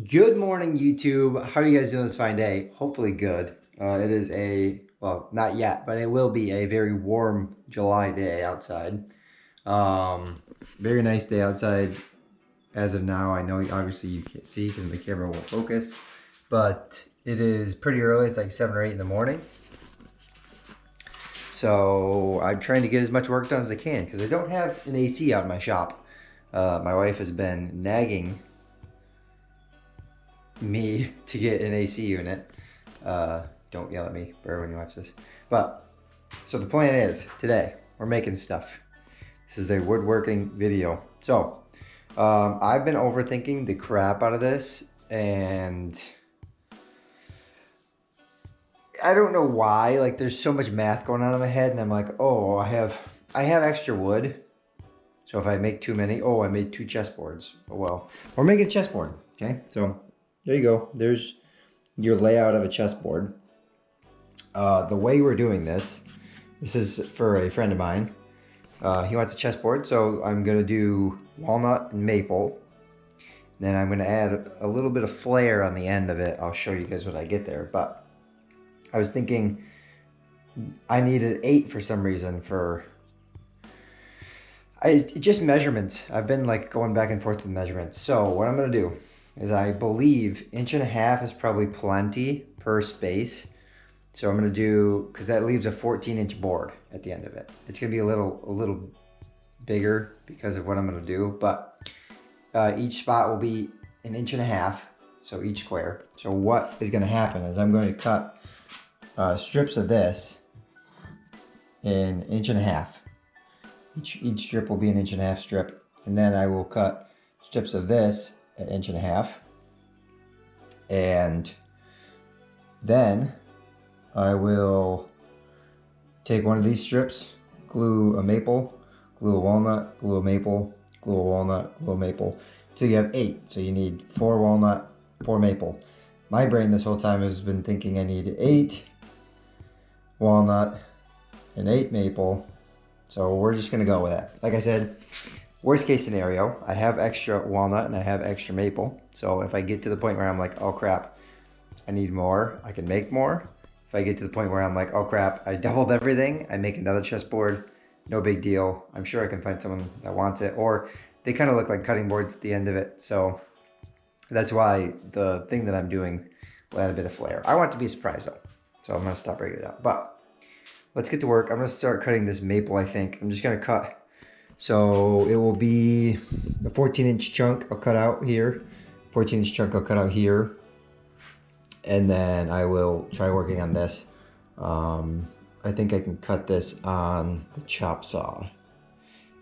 Good morning, YouTube. How are you guys doing this fine day? Hopefully good. It is well, not yet, but it will be a very warm July day outside. Very nice day outside as of now. I know obviously you can't see because the camera won't focus, but it is pretty early. It's like 7 or 8 in the morning. So I'm trying to get as much work done as I can because I don't have an AC out in my shop. My wife has been nagging me to get an AC unit. Don't yell at me, Burr, when you watch this. But, so the plan is, today, we're making stuff. This is a woodworking video. So, I've been overthinking the crap out of this, and I don't know why. Like, there's so much math going on in my head, and I'm like, oh, I have extra wood. So if I make too many, oh, I made 2 chessboards. Oh well, we're making a chessboard, okay? So there you go. There's your layout of a chessboard. The way we're doing this is for a friend of mine. He wants a chessboard, so I'm gonna do walnut and maple. Then I'm gonna add a little bit of flair on the end of it. I'll show you guys what I get there. But I was thinking I needed 8 for some reason for just measurements. I've been like going back and forth with measurements. So what I'm gonna do is I believe 1.5 inches is probably plenty per space. So I'm gonna do, because that leaves a 14-inch board at the end of it. It's gonna be a little bigger because of what I'm gonna do, but each spot will be 1.5 inches, so each square. So what is gonna happen is I'm going to cut strips of this in 1.5 inches. Each strip will be 1.5 inch strip, and then I will cut strips of this at 1.5 inches, and then I will take one of these strips, glue a maple, glue a walnut, glue a maple, glue a walnut, glue a maple, till you have 8. So you need 4 walnut, 4 maple. My brain this whole time has been thinking I need 8 walnut and 8 maple. So we're just gonna go with that. Like I said, worst case scenario, I have extra walnut and I have extra maple. So if I get to the point where I'm like, oh crap, I need more, I can make more. If I get to the point where I'm like, oh crap, I doubled everything, I make another chessboard, no big deal. I'm sure I can find someone that wants it. Or they kind of look like cutting boards at the end of it. So that's why the thing that I'm doing will add a bit of flair. I want it to be a surprise though. So I'm gonna stop right it out. But let's get to work. I'm gonna start cutting this maple, I think. I'm just gonna cut. So it will be a 14-inch chunk I'll cut out here. 14-inch chunk I'll cut out here. And then I will try working on this. I think I can cut this on the chop saw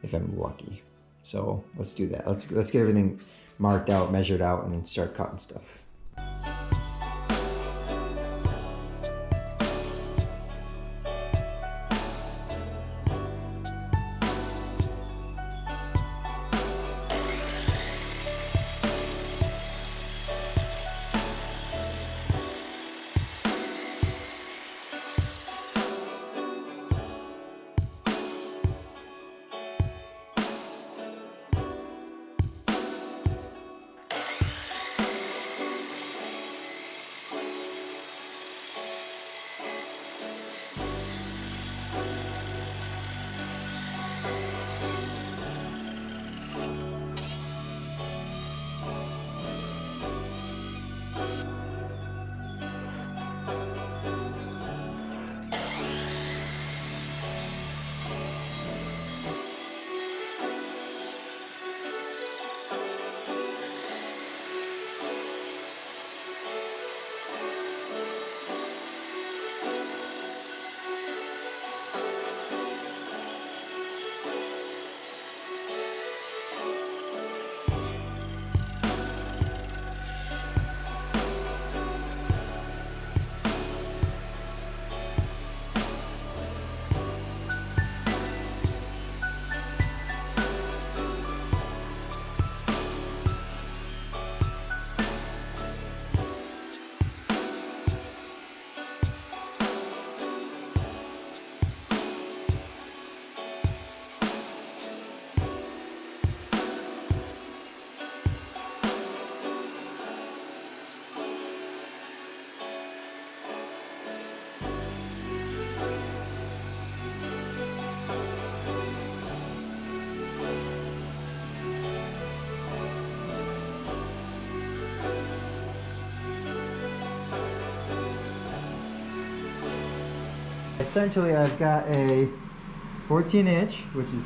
if I'm lucky. So let's do that. Let's get everything marked out, measured out, and start cutting stuff. Essentially, I've got a 14-inch, which has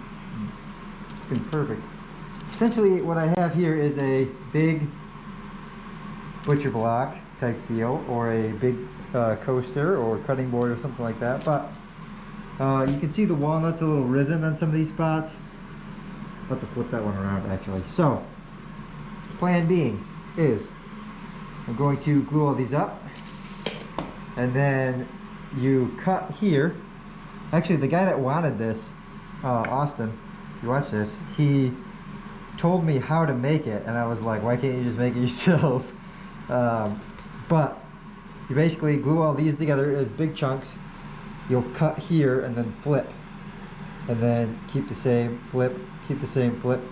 been perfect. Essentially, what I have here is a big butcher block type deal, or a big coaster or cutting board or something like that. But you can see the walnut's a little risen on some of these spots. I'll have to flip that one around actually. So, plan being is I'm going to glue all these up, and then you cut here. Actually, the guy that wanted this, Austin, if you watch this, he told me how to make it, and I was like, why can't you just make it yourself? But you basically glue all these together as big chunks. You'll cut here and then flip, and then keep the same, flip, keep the same, flip.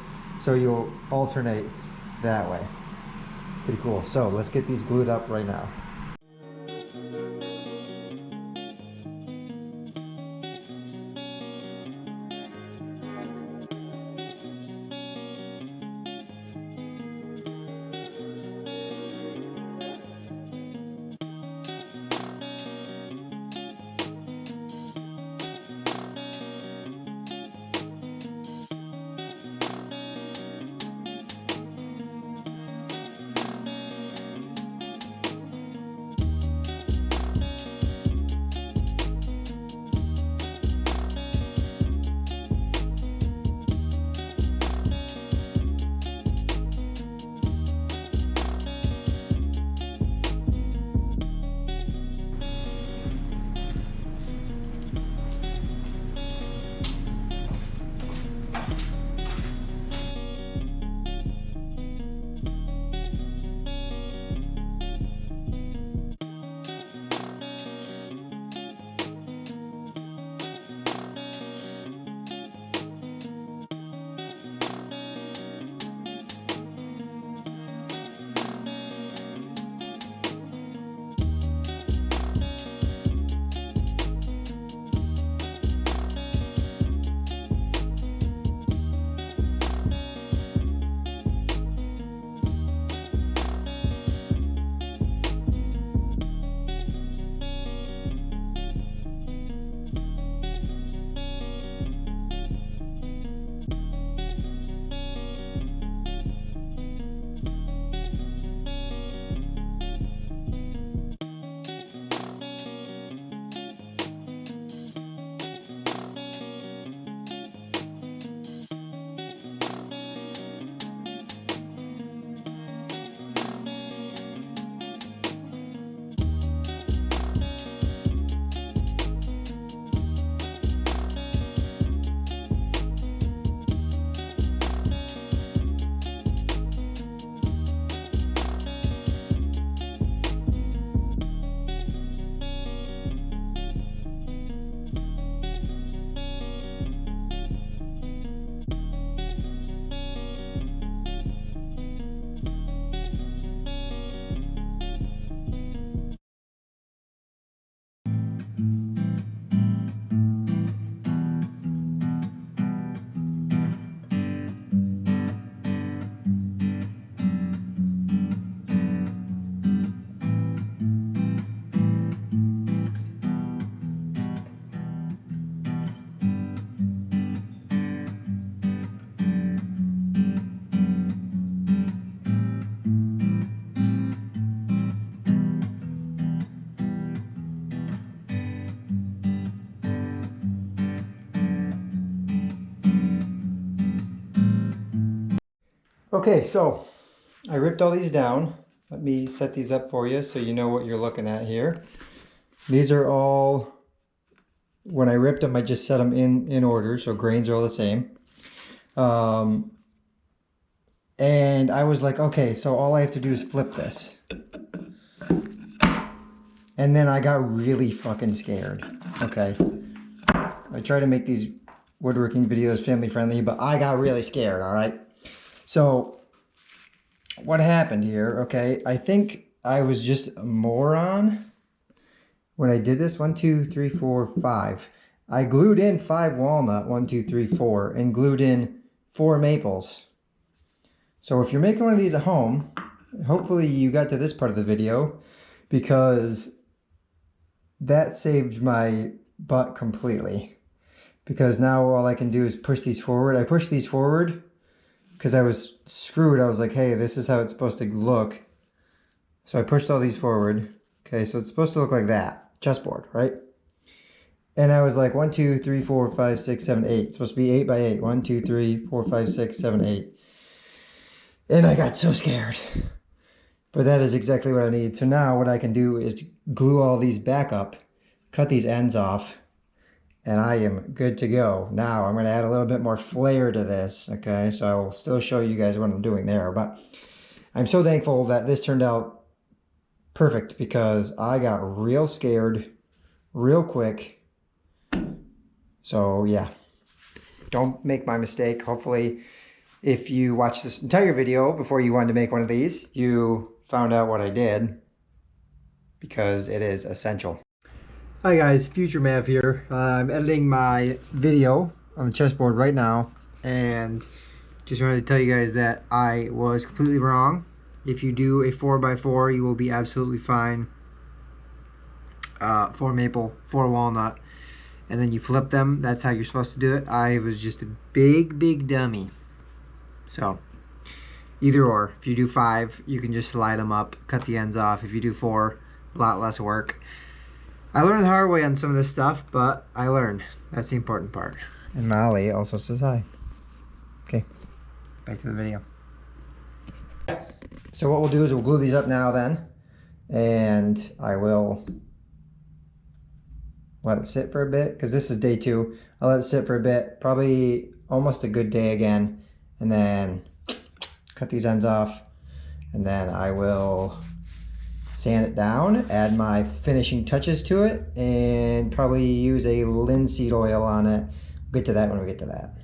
So you'll alternate that way. Pretty cool. So let's get these glued up right now. Okay, so I ripped all these down. Let me set these up for you so you know what you're looking at here. These are all, when I ripped them, I just set them in order, so grains are all the same. And I was like, okay, so all I have to do is flip this. And then I got really fucking scared. Okay. I try to make these woodworking videos family friendly, but I got really scared, alright? So, what happened here, okay, I think I was just a moron when I did this. 1, 2, 3, 4, 5. I glued in 5 walnut, 1, 2, 3, 4, and glued in 4 maples. So if you're making one of these at home, hopefully you got to this part of the video, because that saved my butt completely. Because now all I can do is push these forward. I push these forward because I was screwed. I was like, hey, this is how it's supposed to look. So I pushed all these forward. Okay, so it's supposed to look like that. Chessboard, right? And I was like, 1, 2, 3, 4, 5, 6, 7, 8. It's supposed to be 8 by 8. 1, 2, 3, 4, 5, 6, 7, 8. And I got so scared. But that is exactly what I need. So now what I can do is glue all these back up, cut these ends off, and I am good to go. Now I'm going to add a little bit more flair to this. Okay, so I will still show you guys what I'm doing there. But I'm so thankful that this turned out perfect because I got real scared real quick. So yeah, don't make my mistake. Hopefully, if you watch this entire video before you wanted to make one of these, you found out what I did because it is essential. Hi guys, Future Mav here. I'm editing my video on the chessboard right now and just wanted to tell you guys that I was completely wrong. If you do a 4x4, you will be absolutely fine. 4 maple, 4 walnut, and then you flip them. That's how you're supposed to do it. I was just a big dummy. So either or. If you do 5, you can just slide them up, cut the ends off. If you do 4, a lot less work. I learned the hard way on some of this stuff, but I learned. That's the important part. And Molly also says hi. Okay, back to the video. So what we'll do is we'll glue these up now then, and I will let it sit for a bit because this is day 2. I'll let it sit for a bit, probably almost a good day again, and then cut these ends off, and then I will sand it down, add my finishing touches to it, and probably use a linseed oil on it. We'll get to that when we get to that.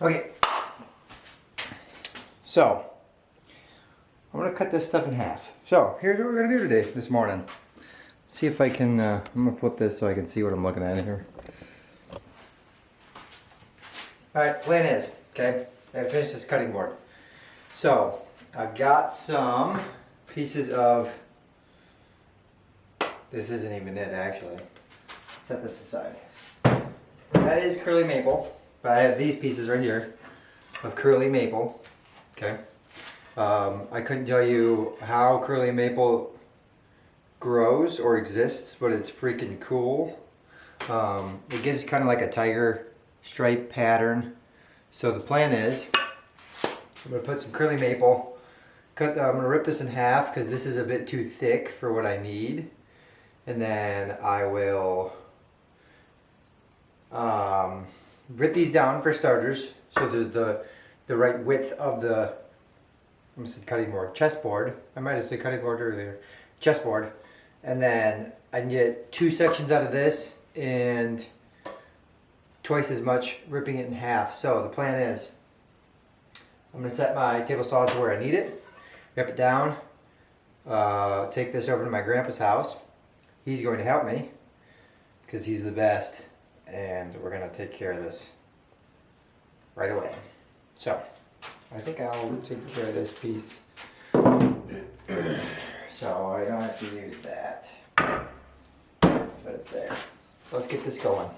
Okay, so I'm gonna cut this stuff in half. So here's what we're gonna do today, this morning. Let's see if I can, I'm gonna flip this so I can see what I'm looking at here. All right, plan is, okay, I gotta finish this cutting board. So I've got some pieces of, this isn't even it actually. Set this aside. That is curly maple, but I have these pieces right here of curly maple, okay. I couldn't tell you how curly maple grows or exists, but it's freaking cool. It gives kind of like a tiger stripe pattern. So the plan is, I'm gonna put some curly maple, I'm gonna rip this in half because this is a bit too thick for what I need. And then I will rip these down for starters, so the right width of the, I almost said cutting board, chessboard. I might have said cutting board earlier. Chessboard. And then I can get 2 sections out of this and twice as much ripping it in half. So the plan is, I'm going to set my table saw to where I need it, rip it down, take this over to my grandpa's house. He's going to help me because he's the best, and we're going to take care of this right away. So I think I'll take care of this piece, so I don't have to use that, but it's there. So let's get this going.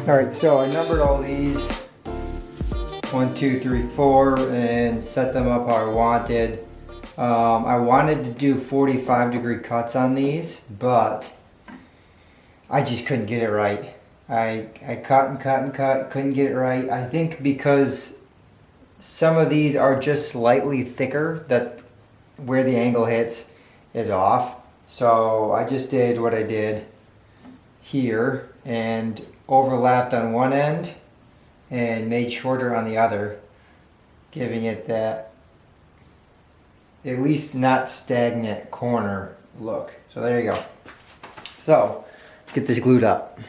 Alright, so I numbered all these 1, 2, 3, 4 and set them up how I wanted. I wanted to do 45-degree cuts on these, but I just couldn't get it right. I cut and cut and cut, couldn't get it right. I think because some of these are just slightly thicker, that where the angle hits is off. So I just did what I did here and overlapped on one end and made shorter on the other, giving it that at least not stagnant corner look. So there you go. So let's get this glued up.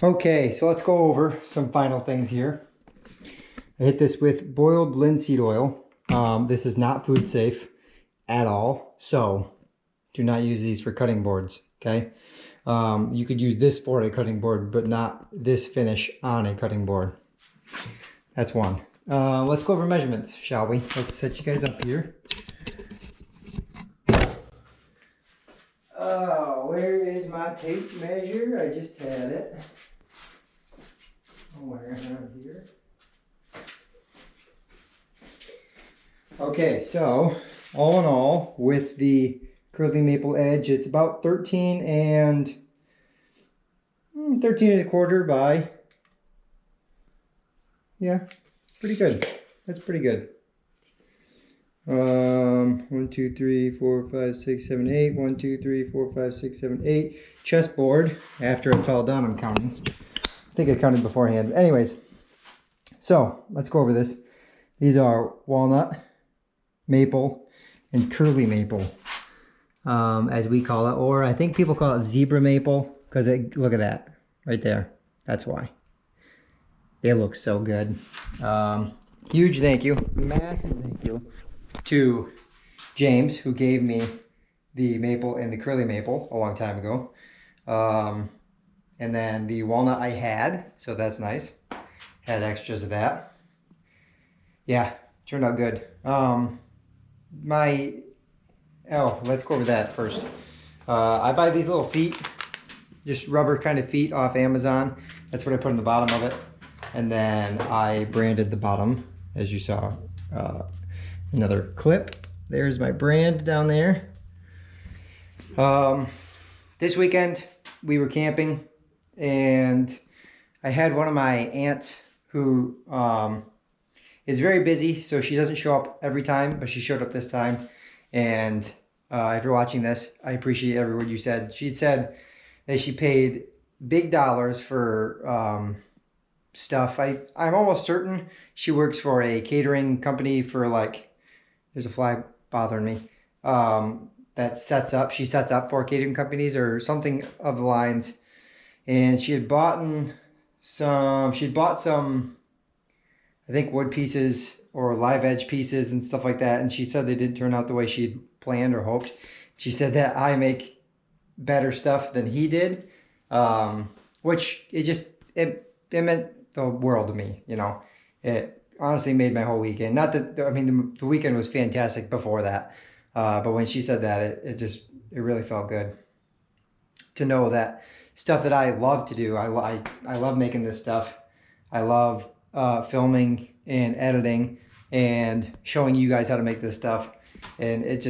Okay, so let's go over some final things here. I hit this with boiled linseed oil. This is not food safe at all, so do not use these for cutting boards, okay? You could use this for a cutting board, but not this finish on a cutting board. That's one. Let's go over measurements, shall we? Let's set you guys up here. Where is my tape measure? I just had it. Somewhere around here. Okay, so all in all, with the curly maple edge, it's about 13 and a quarter by, yeah, pretty good. That's pretty good. 1, 2, 3, 4, 5, 6, 7, 8. 1, 2, 3, 4, 5, 6, 7, 8. Chessboard. After it's all done, I'm counting. I think I counted beforehand. Anyways, so let's go over this. These are walnut, maple, and curly maple, as we call it, or I think people call it zebra maple, because look at that right there. That's why. They look so good. Huge thank you, massive thank you to James, who gave me the maple and the curly maple a long time ago. And then the walnut I had, so that's nice. Had extras of that. Yeah, turned out good. Let's go over that first. I buy these little feet, just rubber kind of feet off Amazon. That's what I put in the bottom of it. And then I branded the bottom, as you saw. Another clip. There's my brand down there. This weekend we were camping, and I had one of my aunts who is very busy, so she doesn't show up every time, but she showed up this time. And if you're watching this, I appreciate every word you said. She said that she paid big dollars for stuff. I'm almost certain she works for a catering company for, like, there's a fly bothering me, that she sets up for catering companies or something of the lines. And she had bought some, I think, wood pieces or live edge pieces and stuff like that. And she said they didn't turn out the way she'd planned or hoped. She said that I make better stuff than he did, which it meant the world to me, you know. It honestly made my whole weekend. Not that, I mean, the weekend was fantastic before that. But when she said that, it really felt good to know that stuff that I love to do. I love making this stuff. I love filming and editing and showing you guys how to make this stuff. And it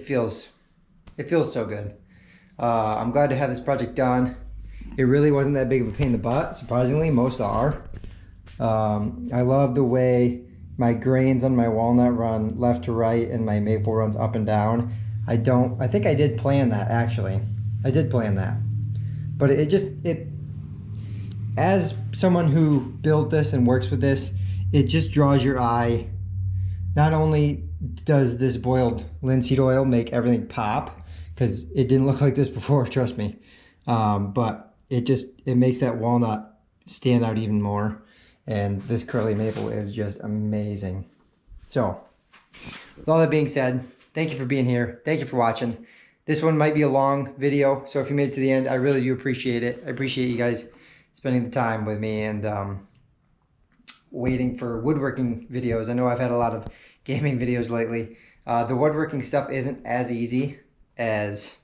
feels so good. I'm glad to have this project done. It really wasn't that big of a pain in the butt. Surprisingly, most are. I love the way my grains on my walnut run left to right and my maple runs up and down. I think I did plan that, actually. I did plan that. But as someone who built this and works with this, it just draws your eye. Not only does this boiled linseed oil make everything pop, because it didn't look like this before, trust me, but it makes that walnut stand out even more. And this curly maple is just amazing. So, with all that being said, thank you for being here. Thank you for watching. This one might be a long video, so if you made it to the end, I really do appreciate it. I appreciate you guys spending the time with me and waiting for woodworking videos. I know I've had a lot of gaming videos lately. The woodworking stuff isn't as easy as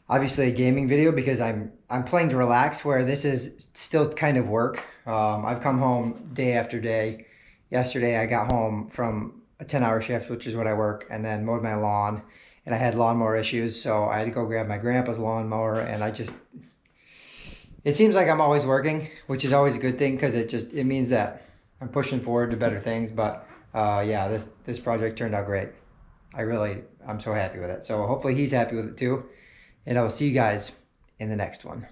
obviously a gaming video, because I'm playing to relax, where this is still kind of work. I've come home day after day. Yesterday I got home from a 10-hour shift, which is what I work, and then mowed my lawn, and I had lawnmower issues, so I had to go grab my grandpa's lawnmower. And it seems like I'm always working, which is always a good thing, because it means that I'm pushing forward to better things. But yeah, this project turned out great. I'm so happy with it. So hopefully he's happy with it too. And I will see you guys in the next one.